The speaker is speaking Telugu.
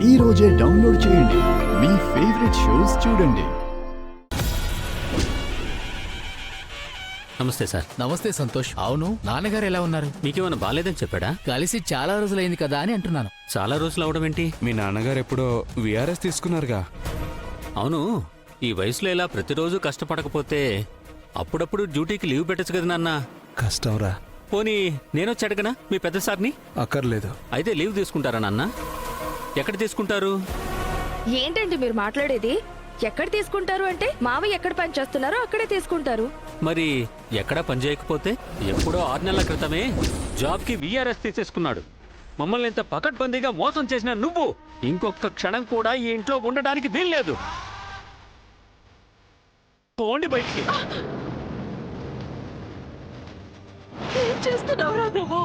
ఈ రోజే డౌన్లోడ్ చేయండి. మీ ఫేవరెట్ షోస్ చూడండి. నమస్తే సార్. నమస్తే సంతోష్. అవును, నాన్నగారు ఎలా ఉన్నారు? మీకేమైనా బాలేదని చెప్పాడా? కలిసి చాలా రోజులైంది కదా అని అంటున్నాను. చాలా రోజులు అవడం ఏంటి? మీ నాన్నగారు ఎప్పుడో విఆర్ఎస్ తీసుకున్నారుగా. అవును, ఈ వయసులో ఇలా ప్రతిరోజు కష్టపడకపోతే అప్పుడప్పుడు డ్యూటీకి లీవ్ పెట్టచ్చు కదా నాన్న. కష్టంరా. పోనీ నేనొచ్చి అడగనా మీ పెద్ద సార్ని? అక్కర్లేదు. అయితే లీవ్ తీసుకుంటారా నాన్న? ఎక్కడ తీసుకుంటారు? ఏంటండి మీరు మాట్లాడేది? ఎక్కడ తీసుకుంటారు అంటే మావయ్య ఎక్కడ పని చేస్తున్నారో అక్కడే తీసుకుంటారు. మరి ఎక్కడా పని చేయకపోతే? ఎప్పుడో 6 నెలల క్రితమే జాబ్కి విఆర్ఎస్ తీసేసుకున్నాడు. మమ్మల్ని ఇంత పకడ్బందీగా మోసం చేసిన నువ్వు ఇంకొక క్షణం కూడా ఈ ఇంట్లో ఉండడానికి వీల్లేదు. పోండి బయటికి. ఏం చేస్తున్నావురా నువ్వు?